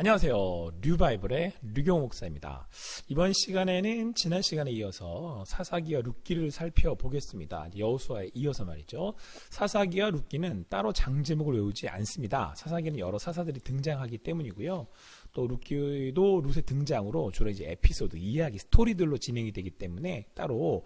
안녕하세요. 류바이블의 류경 목사입니다. 이번 시간에는 지난 시간에 이어서 사사기와 룻기를 살펴보겠습니다. 여호수아에 이어서 말이죠. 사사기와 룻기는 따로 장제목을 외우지 않습니다. 사사기는 여러 사사들이 등장하기 때문이고요. 또 룻기도 룻의 등장으로 주로 이제 에피소드, 이야기, 스토리들로 진행이 되기 때문에 따로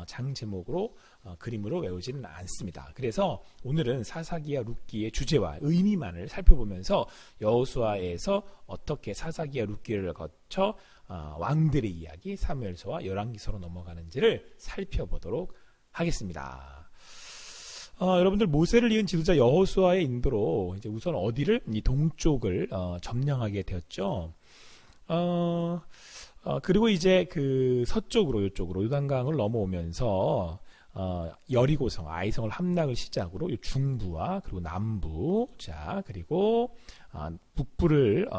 장제목으로 그림으로 외우지는 않습니다. 그래서 오늘은 사사기와 룻기의 주제와 의미만을 살펴보면서 여호수아에서 어떻게 사사기와 룻기를 거쳐 왕들의 이야기, 사무엘서와 열왕기서로 넘어가는지를 살펴보도록 하겠습니다. 여러분들 모세를 이은 지도자 여호수아의 인도로 이제 우선 어디를 이 동쪽을 점령하게 되었죠. 그리고 이제 그 서쪽으로 이쪽으로 요단강을 넘어오면서 여리고성, 아이성을 함락을 시작으로 중부와 그리고 남부, 자 그리고 북부를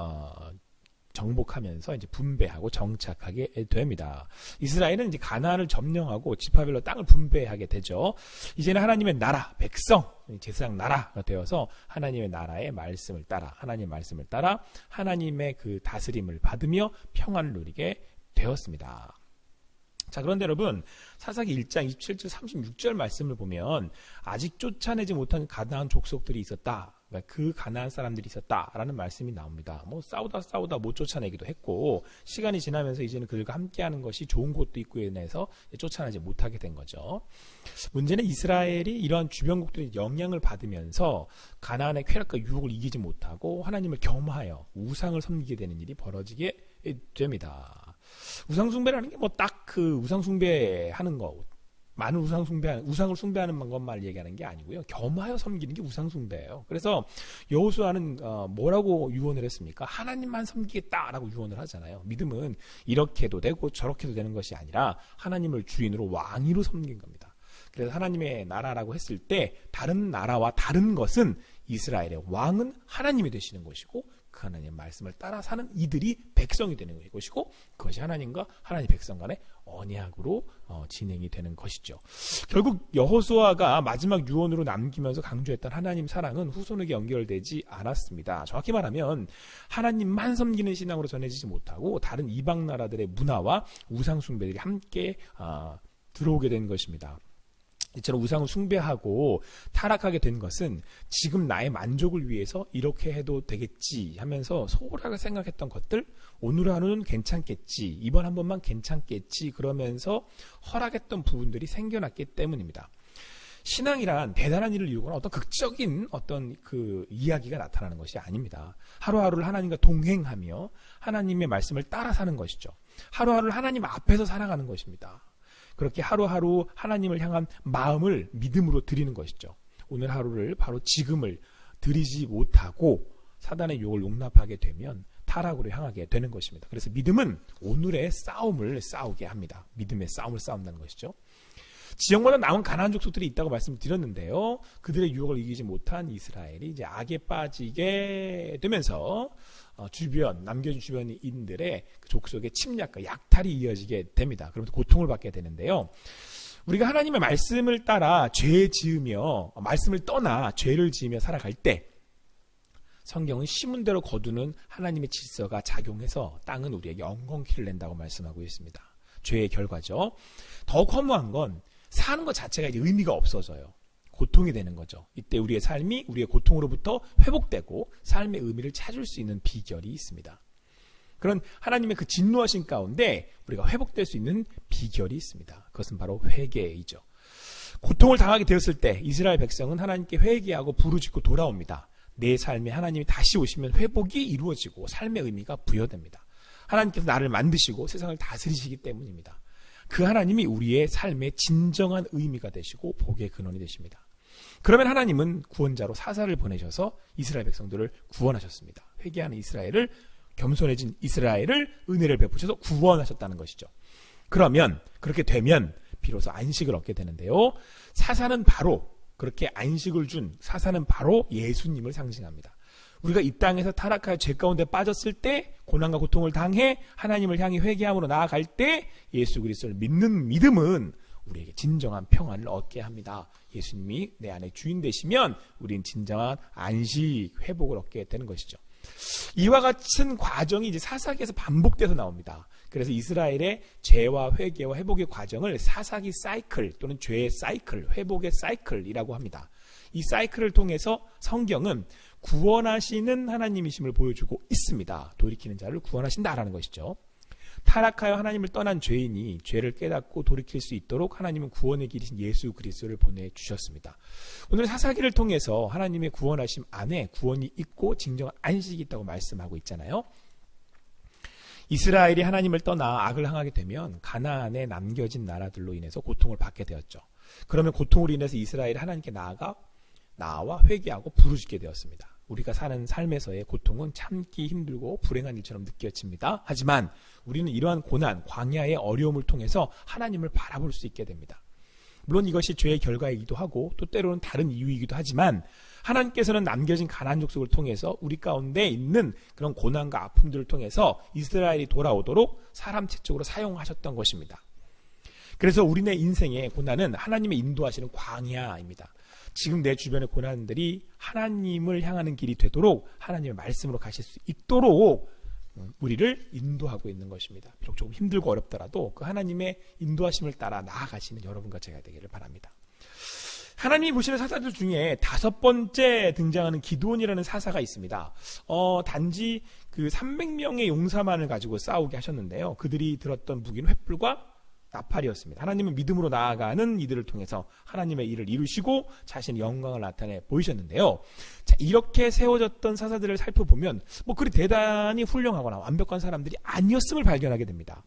정복하면서 이제 분배하고 정착하게 됩니다. 이스라엘은 이제 가나안을 점령하고 지파별로 땅을 분배하게 되죠. 이제는 하나님의 나라, 백성, 제사장 나라가 되어서 하나님의 나라의 말씀을 따라, 하나님의 말씀을 따라 하나님의 그 다스림을 받으며 평안을 누리게 되었습니다. 자, 그런데 여러분, 사사기 1장 27절 36절 말씀을 보면 아직 쫓아내지 못한 가나안 족속들이 있었다. 그 가나안 사람들이 있었다라는 말씀이 나옵니다. 뭐 싸우다 못 쫓아내기도 했고, 시간이 지나면서 이제는 그들과 함께하는 것이 좋은 곳도 있고 해서 쫓아내지 못하게 된 거죠. 문제는 이스라엘이 이러한 주변국들의 영향을 받으면서 가나안의 쾌락과 유혹을 이기지 못하고 하나님을 겸하여 우상을 섬기게 되는 일이 벌어지게 됩니다. 우상숭배라는 게 뭐 딱 그 우상숭배하는 거, 많은 우상을 숭배하는 것만 얘기하는 게 아니고요. 겸하여 섬기는 게 우상숭배예요. 그래서 여호수아는 뭐라고 유언을 했습니까? 하나님만 섬기겠다라고 유언을 하잖아요. 믿음은 이렇게도 되고 저렇게도 되는 것이 아니라 하나님을 주인으로 왕위로 섬긴 겁니다. 그래서 하나님의 나라라고 했을 때 다른 나라와 다른 것은 이스라엘의 왕은 하나님이 되시는 것이고 그 하나님의 말씀을 따라 사는 이들이 백성이 되는 것이고 그것이 하나님과 하나님 백성 간의 언약으로 진행이 되는 것이죠. 결국 여호수아가 마지막 유언으로 남기면서 강조했던 하나님 사랑은 후손에게 연결되지 않았습니다. 정확히 말하면 하나님만 섬기는 신앙으로 전해지지 못하고 다른 이방 나라들의 문화와 우상 숭배들이 함께 들어오게 된 것입니다. 이처럼 우상을 숭배하고 타락하게 된 것은 지금 나의 만족을 위해서 이렇게 해도 되겠지 하면서 소홀하게 생각했던 것들, 오늘 하루는 괜찮겠지, 이번 한 번만 괜찮겠지 그러면서 허락했던 부분들이 생겨났기 때문입니다. 신앙이란 대단한 일을 이루거나 어떤 극적인 어떤 그 이야기가 나타나는 것이 아닙니다. 하루하루를 하나님과 동행하며 하나님의 말씀을 따라 사는 것이죠. 하루하루를 하나님 앞에서 살아가는 것입니다. 그렇게 하루하루 하나님을 향한 마음을 믿음으로 드리는 것이죠. 오늘 하루를 바로 지금을 드리지 못하고 사단의 유혹을 용납하게 되면 타락으로 향하게 되는 것입니다. 그래서 믿음은 오늘의 싸움을 싸우게 합니다. 믿음의 싸움을 싸운다는 것이죠. 지역마다 남은 가나안 족속들이 있다고 말씀드렸는데요. 그들의 유혹을 이기지 못한 이스라엘이 이제 악에 빠지게 되면서 남겨진 주변인들의 족속의 침략과 약탈이 이어지게 됩니다. 그러면서 고통을 받게 되는데요. 우리가 하나님의 말씀을 따라 죄 지으며 말씀을 떠나 죄를 지으며 살아갈 때 성경은 심은 대로 거두는 하나님의 질서가 작용해서 땅은 우리에게 엉겅퀴를 낸다고 말씀하고 있습니다. 죄의 결과죠. 더 허무한 건 사는 것 자체가 이제 의미가 없어져요. 고통이 되는 거죠. 이때 우리의 삶이 우리의 고통으로부터 회복되고 삶의 의미를 찾을 수 있는 비결이 있습니다. 그런 하나님의 그 진노하신 가운데 우리가 회복될 수 있는 비결이 있습니다. 그것은 바로 회개이죠. 고통을 당하게 되었을 때 이스라엘 백성은 하나님께 회개하고 부르짖고 돌아옵니다. 내 삶에 하나님이 다시 오시면 회복이 이루어지고 삶의 의미가 부여됩니다. 하나님께서 나를 만드시고 세상을 다스리시기 때문입니다. 그 하나님이 우리의 삶의 진정한 의미가 되시고 복의 근원이 되십니다. 그러면 하나님은 구원자로 사사를 보내셔서 이스라엘 백성들을 구원하셨습니다. 회개하는 이스라엘을, 겸손해진 이스라엘을 은혜를 베푸셔서 구원하셨다는 것이죠. 그러면 그렇게 되면 비로소 안식을 얻게 되는데요. 사사는 바로 그렇게 안식을 준 사사는 바로 예수님을 상징합니다. 우리가 이 땅에서 타락하여 죄 가운데 빠졌을 때 고난과 고통을 당해 하나님을 향해 회개함으로 나아갈 때 예수 그리스도를 믿는 믿음은 우리에게 진정한 평안을 얻게 합니다. 예수님이 내 안에 주인 되시면 우리는 진정한 안식, 회복을 얻게 되는 것이죠. 이와 같은 과정이 이제 사사기에서 반복돼서 나옵니다. 그래서 이스라엘의 죄와 회개와 회복의 과정을 사사기 사이클 또는 죄의 사이클, 회복의 사이클이라고 합니다. 이 사이클을 통해서 성경은 구원하시는 하나님이심을 보여주고 있습니다. 돌이키는 자를 구원하신다라는 것이죠. 타락하여 하나님을 떠난 죄인이 죄를 깨닫고 돌이킬 수 있도록 하나님은 구원의 길이신 예수 그리스도를 보내주셨습니다. 오늘 사사기를 통해서 하나님의 구원하심 안에 구원이 있고 진정한 안식이 있다고 말씀하고 있잖아요. 이스라엘이 하나님을 떠나 악을 행하게 되면 가나안에 남겨진 나라들로 인해서 고통을 받게 되었죠. 그러면 고통으로 인해서 이스라엘이 하나님께 나와 회개하고 부르짖게 되었습니다. 우리가 사는 삶에서의 고통은 참기 힘들고 불행한 일처럼 느껴집니다. 하지만 우리는 이러한 고난, 광야의 어려움을 통해서 하나님을 바라볼 수 있게 됩니다. 물론 이것이 죄의 결과이기도 하고 또 때로는 다른 이유이기도 하지만 하나님께서는 남겨진 가나안 족속을 통해서 우리 가운데 있는 그런 고난과 아픔들을 통해서 이스라엘이 돌아오도록 사람 채찍으로 사용하셨던 것입니다. 그래서 우리네 인생의 고난은 하나님의 인도하시는 광야입니다. 지금 내 주변의 고난들이 하나님을 향하는 길이 되도록 하나님의 말씀으로 가실 수 있도록 우리를 인도하고 있는 것입니다. 비록 조금 힘들고 어렵더라도 그 하나님의 인도하심을 따라 나아가시는 여러분과 제가 되기를 바랍니다. 하나님이 보시는 사사들 중에 5번째 등장하는 기드온이라는 사사가 있습니다. 단지 그 300명의 용사만을 가지고 싸우게 하셨는데요. 그들이 들었던 무기는 횃불과 나팔이었습니다. 하나님은 믿음으로 나아가는 이들을 통해서 하나님의 일을 이루시고 자신의 영광을 나타내 보이셨는데요. 자, 이렇게 세워졌던 사사들을 살펴보면 그리 대단히 훌륭하거나 완벽한 사람들이 아니었음을 발견하게 됩니다.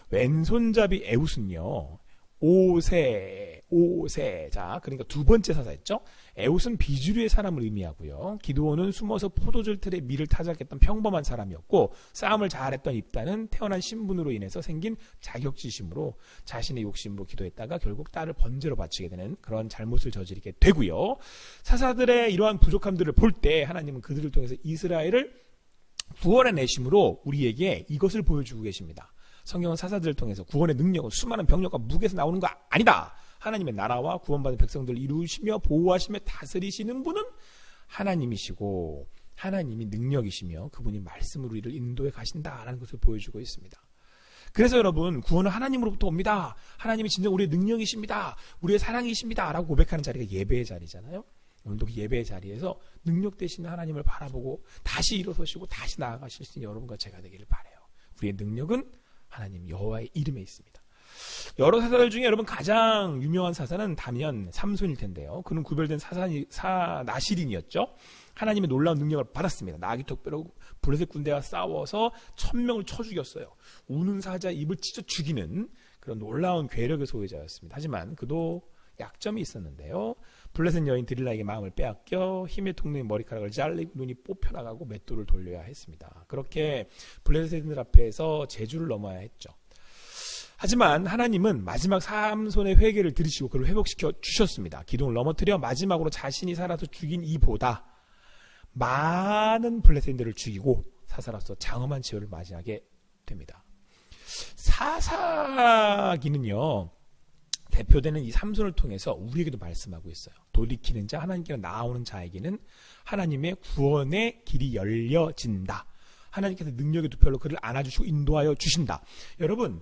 왼손잡이 에웃은요, 5세. 자, 그러니까 2번째 사사였죠. 에웃은 비주류의 사람을 의미하고요. 기드온은 숨어서 포도주 틀에 밀을 타작했던 평범한 사람이었고, 싸움을 잘했던 입다는 태어난 신분으로 인해서 생긴 자격지심으로 자신의 욕심으로 기도했다가 결국 딸을 번제로 바치게 되는 그런 잘못을 저지르게 되고요. 사사들의 이러한 부족함들을 볼 때 하나님은 그들을 통해서 이스라엘을 구원해내심으로 우리에게 이것을 보여주고 계십니다. 성경은 사사들을 통해서 구원의 능력은 수많은 병력과 무게에서 나오는 거 아니다. 하나님의 나라와 구원받은 백성들을 이루시며 보호하시며 다스리시는 분은 하나님이시고 하나님이 능력이시며 그분이 말씀으로 우리를 인도해 가신다라는 것을 보여주고 있습니다. 그래서 여러분, 구원은 하나님으로부터 옵니다. 하나님이 진정 우리의 능력이십니다. 우리의 사랑이십니다. 라고 고백하는 자리가 예배의 자리잖아요. 오늘도 그 예배의 자리에서 능력 되시는 하나님을 바라보고 다시 일어서시고 다시 나아가실 수 있는 여러분과 제가 되기를 바라요. 우리의 능력은 하나님 여호와의 이름에 있습니다. 여러 사사들 중에 여러분 가장 유명한 사사는 다면 삼손일 텐데요. 그는 구별된 나실인이었죠. 하나님의 놀라운 능력을 받았습니다. 나귀턱 뼈로 블레셋 군대와 싸워서 1000명을 쳐 죽였어요. 우는 사자 입을 찢어 죽이는 그런 놀라운 괴력의 소유자였습니다. 하지만 그도 약점이 있었는데요. 블레셋 여인 드릴라에게 마음을 빼앗겨 힘의 통로에 머리카락을 잘리고 눈이 뽑혀나가고 맷돌을 돌려야 했습니다. 그렇게 블레셋들 앞에서 제주를 넘어야 했죠. 하지만 하나님은 마지막 삼손의 회개를 들으시고 그를 회복시켜 주셨습니다. 기둥을 넘어뜨려 마지막으로 자신이 살아서 죽인 이보다 많은 블레셋들을 죽이고 사사로서 장엄한 재앙을 맞이하게 됩니다. 사사기는요, 대표되는 이 삼손을 통해서 우리에게도 말씀하고 있어요. 돌이키는 자, 하나님께로 나아오는 자에게는 하나님의 구원의 길이 열려진다. 하나님께서 능력의 두 팔로 그를 안아주시고 인도하여 주신다. 여러분,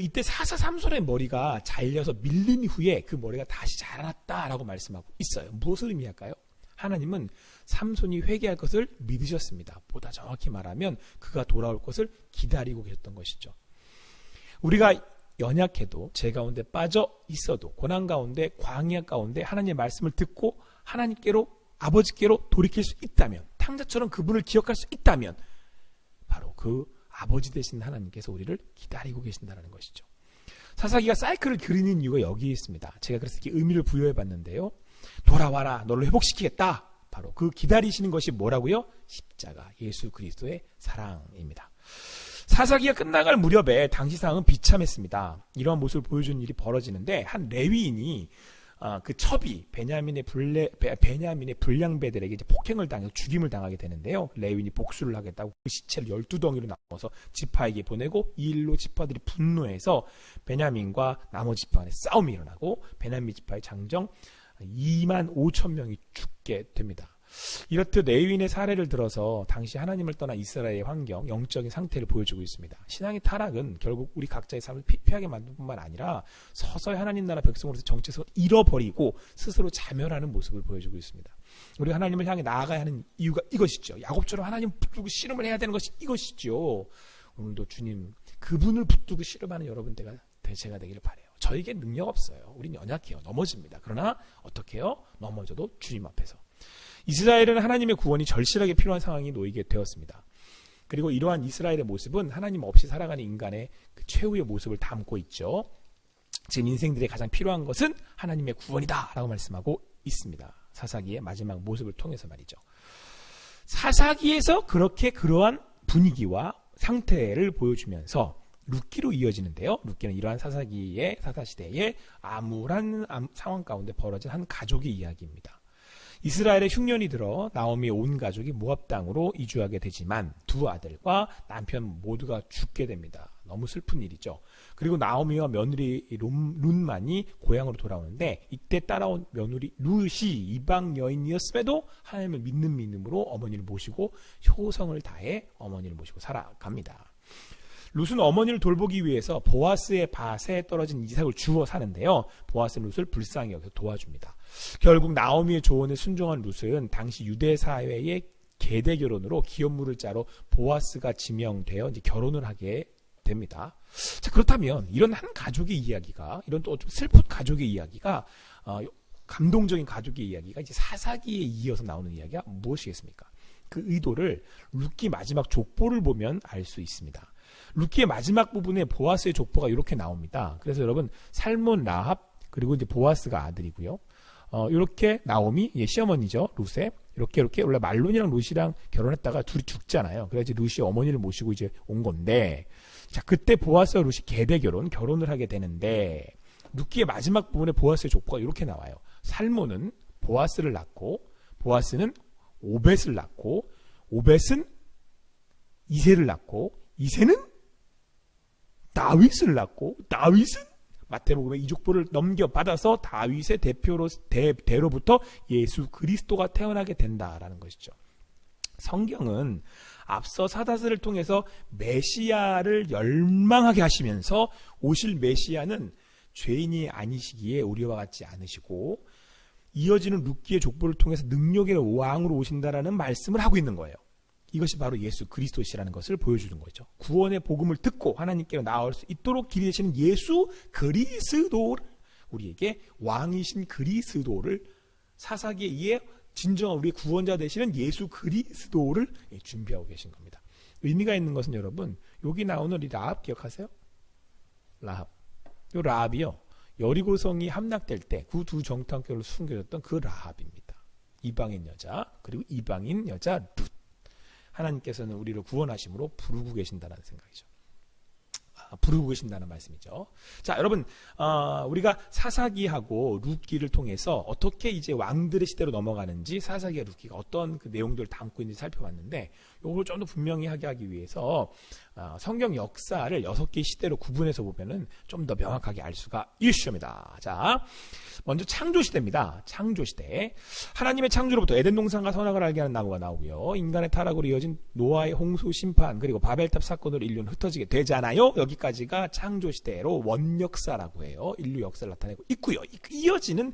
이때 사사 삼손의 머리가 잘려서 밀린 후에 그 머리가 다시 자라났다라고 말씀하고 있어요. 무엇을 의미할까요? 하나님은 삼손이 회개할 것을 믿으셨습니다. 보다 정확히 말하면 그가 돌아올 것을 기다리고 계셨던 것이죠. 우리가 연약해도 죄 가운데 빠져 있어도 고난 가운데 광야 가운데 하나님의 말씀을 듣고 하나님께로 아버지께로 돌이킬 수 있다면, 탕자처럼 그분을 기억할 수 있다면 바로 그 아버지 되신 하나님께서 우리를 기다리고 계신다는 것이죠. 사사기가 사이클을 그리는 이유가 여기에 있습니다. 제가 그래서 이렇게 의미를 부여해 봤는데요. 돌아와라, 너를 회복시키겠다. 바로 그 기다리시는 것이 뭐라고요? 십자가, 예수 그리스도의 사랑입니다. 사사기가 끝나갈 무렵에 당시 상황은 비참했습니다. 이러한 모습을 보여주는 일이 벌어지는데 한 레위인이 그 첩이 베냐민의 불량배들에게 이제 폭행을 당해서 죽임을 당하게 되는데요. 레위인이 복수를 하겠다고 그 시체를 12덩이로 나눠서 지파에게 보내고 이 일로 지파들이 분노해서 베냐민과 나머지 지파 간에 싸움이 일어나고 베냐민 지파의 장정 25,000명이 죽게 됩니다. 이렇듯 레위인의 사례를 들어서 당시 하나님을 떠난 이스라엘의 환경, 영적인 상태를 보여주고 있습니다. 신앙의 타락은 결국 우리 각자의 삶을 피폐하게 만들 뿐만 아니라 서서히 하나님 나라 백성으로서 정체성을 잃어버리고 스스로 자멸하는 모습을 보여주고 있습니다. 우리가 하나님을 향해 나아가야 하는 이유가 이것이죠. 야곱처럼 하나님 붙들고 씨름을 해야 되는 것이 이것이죠. 오늘도 주님 그분을 붙들고 씨름하는 여러분들가 제가 되기를 바라요. 저에게 능력 없어요. 우린 연약해요. 넘어집니다. 그러나 어떻게 해요? 넘어져도 주님 앞에서. 이스라엘은 하나님의 구원이 절실하게 필요한 상황이 놓이게 되었습니다. 그리고 이러한 이스라엘의 모습은 하나님 없이 살아가는 인간의 그 최후의 모습을 담고 있죠. 지금 인생들의 가장 필요한 것은 하나님의 구원이다 라고 말씀하고 있습니다. 사사기의 마지막 모습을 통해서 말이죠. 사사기에서 그러한 분위기와 상태를 보여주면서 룻기로 이어지는데요. 룻기는 이러한 사사기의 사사시대에 암울한 상황 가운데 벌어진 한 가족의 이야기입니다. 이스라엘의 흉년이 들어 나오미의 온 가족이 모압 땅으로 이주하게 되지만 두 아들과 남편 모두가 죽게 됩니다. 너무 슬픈 일이죠. 그리고 나오미와 며느리 룻만이 고향으로 돌아오는데 이때 따라온 며느리 룻이 이방 여인이었음에도 하나님을 믿는 믿음으로 어머니를 모시고 효성을 다해 어머니를 모시고 살아갑니다. 룻은 어머니를 돌보기 위해서 보아스의 밭에 떨어진 이삭을 주워 사는데요. 보아스는 룻을 불쌍히 여기서 도와줍니다. 결국 나오미의 조언에 순종한 룻은 당시 유대 사회의 계대 결혼으로 기업물을 짜러 보아스가 지명되어 이제 결혼을 하게 됩니다. 자, 그렇다면 이런 한 가족의 이야기가, 이런 또 좀 슬픈 가족의 이야기가, 감동적인 가족의 이야기가 이제 사사기에 이어서 나오는 이야기가 무엇이겠습니까? 그 의도를 룻기 마지막 족보를 보면 알 수 있습니다. 룻기의 마지막 부분에 보아스의 족보가 이렇게 나옵니다. 그래서 여러분 살몬, 라합, 그리고 이제 보아스가 아들이고요. 이렇게 나오미, 시어머니죠, 룻의. 이렇게 원래 말론이랑 룻이랑 결혼했다가 둘이 죽잖아요. 그래서 룻이 어머니를 모시고 이제 온 건데, 자, 그때 보아스와 룻이 계대 결혼을 하게 되는데, 룻기의 마지막 부분에 보아스의 족보가 이렇게 나와요. 살몬은 보아스를 낳고, 보아스는 오벳을 낳고, 오벳은 이새를 낳고, 이새는 다윗을 낳고, 다윗은 마태복음에 이 족보를 넘겨받아서 다윗의 대로부터 예수 그리스도가 태어나게 된다라는 것이죠. 성경은 앞서 사사들을 통해서 메시아를 열망하게 하시면서 오실 메시아는 죄인이 아니시기에 우리와 같지 않으시고 이어지는 룻기의 족보를 통해서 능력의 왕으로 오신다라는 말씀을 하고 있는 거예요. 이것이 바로 예수 그리스도시라는 것을 보여주는 거죠. 구원의 복음을 듣고 하나님께로 나올 수 있도록 길이 되시는 예수 그리스도를, 우리에게 왕이신 그리스도를, 사사기에 의해 진정한 우리의 구원자 되시는 예수 그리스도를 준비하고 계신 겁니다. 의미가 있는 것은 여러분, 여기 나오는 이 라합 기억하세요? 라합. 이 라합이요, 여리고성이 함락될 때 그 두 정탐꾼을 숨겨줬던 그 라합입니다. 이방인 여자, 그리고 이방인 여자 룻. 하나님께서는 우리를 구원하심으로 부르고 계신다는 생각이죠. 부르고 계신다는 말씀이죠. 자, 여러분, 우리가 사사기하고 룻기를 통해서 어떻게 이제 왕들의 시대로 넘어가는지, 사사기와 룻기가 어떤 그 내용들을 담고 있는지 살펴봤는데, 이걸 좀 더 분명히 하기 위해서 성경 역사를 6개의 시대로 구분해서 보면은 좀 더 명확하게 알 수가 있습니다. 자, 먼저 창조시대입니다. 창조시대. 하나님의 창조로부터 에덴 동산과 선악을 알게 하는 나무가 나오고요. 인간의 타락으로 이어진 노아의 홍수 심판, 그리고 바벨탑 사건으로 인류는 흩어지게 되잖아요. 여기까지가 창조시대로 원역사라고 해요. 인류 역사를 나타내고 있고요. 이어지는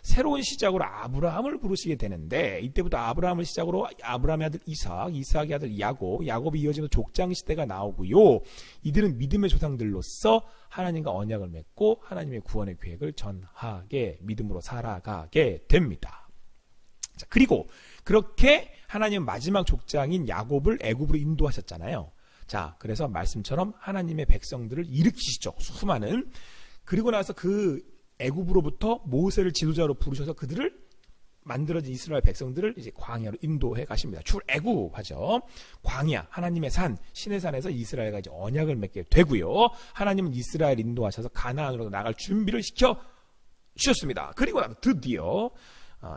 새로운 시작으로 아브라함을 부르시게 되는데, 이때부터 아브라함을 시작으로 아브라함의 아들 이삭, 이삭의 아들 야곱, 야곱이 이어지는 족장시대가 나오고요. 이들은 믿음의 조상들로서 하나님과 언약을 맺고 하나님의 구원의 계획을 전하게, 믿음으로 살아가게 됩니다. 자, 그리고 그렇게 하나님은 마지막 족장인 야곱을 애굽으로 인도하셨잖아요. 자, 그래서 말씀처럼 하나님의 백성들을 일으키시죠. 수많은. 그리고 나서 그 애굽으로부터 모세를 지도자로 부르셔서 그들을, 만들어진 이스라엘 백성들을 이제 광야로 인도해 가십니다. 출애굽하죠. 광야, 하나님의 산, 신의 산에서 이스라엘과 이제 언약을 맺게 되고요. 하나님은 이스라엘 인도하셔서 가나안으로 나갈 준비를 시켜 주셨습니다. 그리고 드디어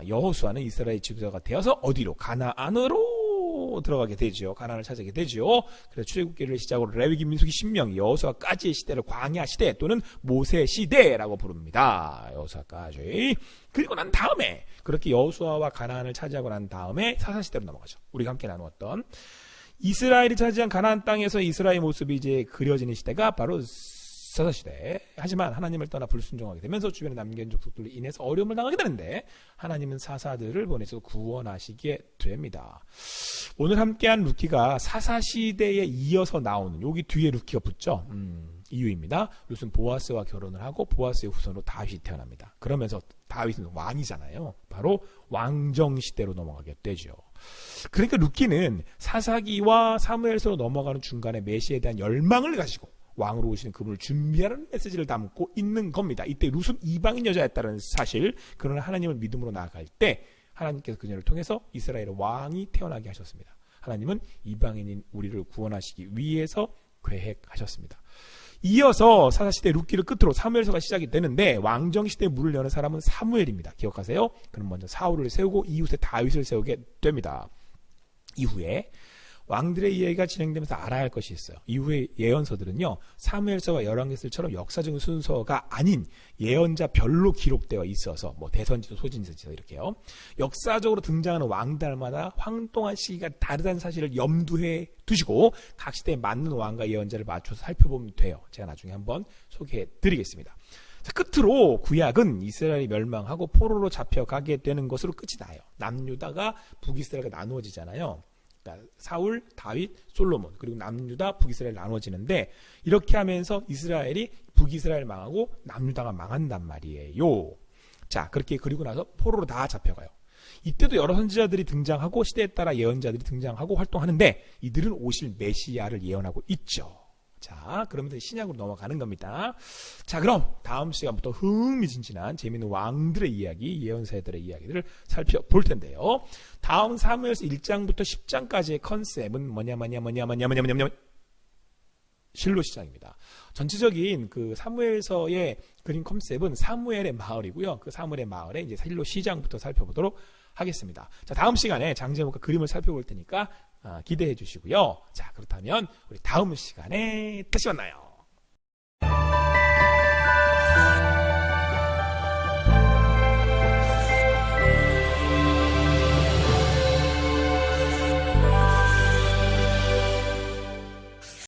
여호수아는 이스라엘 지도자가 되어서 어디로? 가나안으로 땅으로 들어가게 되죠. 가나안을 차지하게 되죠. 그래서 출애굽기를 시작으로 레위기, 민수기, 신명기, 여호수아까지의 시대를 광야 시대 또는 모세 시대라고 부릅니다. 여호수아까지. 그리고 난 다음에 그렇게 여호수아와 가나안을 차지하고 난 다음에 사사 시대로 넘어가죠. 우리가 함께 나누었던 이스라엘이 차지한 가나안 땅에서 이스라엘 모습이 이제 그려지는 시대가 바로 사사시대. 하지만 하나님을 떠나 불순종하게 되면서 주변에 남겨진 족속들로 인해서 어려움을 당하게 되는데 하나님은 사사들을 보내서 구원하시게 됩니다. 오늘 함께한 루키가 사사시대에 이어서 나오는 여기 뒤에 루키가 붙죠. 이유입니다. 룻은 보아스와 결혼을 하고 보아스의 후손으로 다윗이 태어납니다. 그러면서 다윗은 왕이잖아요. 바로 왕정시대로 넘어가게 되죠. 그러니까 루키는 사사기와 사무엘서로 넘어가는 중간에 메시아에 대한 열망을 가지고 왕으로 오시는 그분을 준비하는 메시지를 담고 있는 겁니다. 이때 룻은 이방인 여자였다는 사실, 그러나 하나님을 믿음으로 나아갈 때 하나님께서 그녀를 통해서 이스라엘의 왕이 태어나게 하셨습니다. 하나님은 이방인인 우리를 구원하시기 위해서 계획하셨습니다. 이어서 사사시대 루키를 끝으로 사무엘서가 시작이 되는데 왕정시대에 문을 여는 사람은 사무엘입니다. 기억하세요? 그는 먼저 사울을 세우고 이웃에 다윗을 세우게 됩니다. 이후에 왕들의 이야기가 진행되면서 알아야 할 것이 있어요. 이후의 예언서들은요, 사무엘서와 열왕기서처럼 역사적인 순서가 아닌 예언자별로 기록되어 있어서 뭐 대선지서, 소진지서 이렇게요. 역사적으로 등장하는 왕들마다 황동한 시기가 다르다는 사실을 염두에 두시고 각 시대에 맞는 왕과 예언자를 맞춰서 살펴보면 돼요. 제가 나중에 한번 소개해 드리겠습니다. 자, 끝으로 구약은 이스라엘이 멸망하고 포로로 잡혀가게 되는 것으로 끝이 나요. 남유다가 북이스라엘과 나누어지잖아요. 그러니까 사울, 다윗, 솔로몬, 그리고 남유다, 북이스라엘 나눠지는데 이렇게 하면서 이스라엘이 북이스라엘 망하고 남유다가 망한단 말이에요. 자, 그렇게 그리고 나서 포로로 다 잡혀가요. 이때도 여러 선지자들이 등장하고 시대에 따라 예언자들이 등장하고 활동하는데 이들은 오실 메시아를 예언하고 있죠. 자, 그러면서 신약으로 넘어가는 겁니다. 자, 그럼 다음 시간부터 흥미진진한 재미있는 왕들의 이야기, 예언자들의 이야기들을 살펴볼 텐데요. 다음 사무엘서 1장부터 10장까지의 컨셉은 뭐냐 실로 시작입니다. 전체적인 그 사무엘서의 그림 컨셉은 사무엘의 마을이고요. 그 사무엘의 마을에 이제 실로 시장부터 살펴보도록 하겠습니다. 자, 다음 시간에 장제목과 그림을 살펴볼 테니까 기대해 주시고요. 자, 그렇다면 우리 다음 시간에 다시 만나요.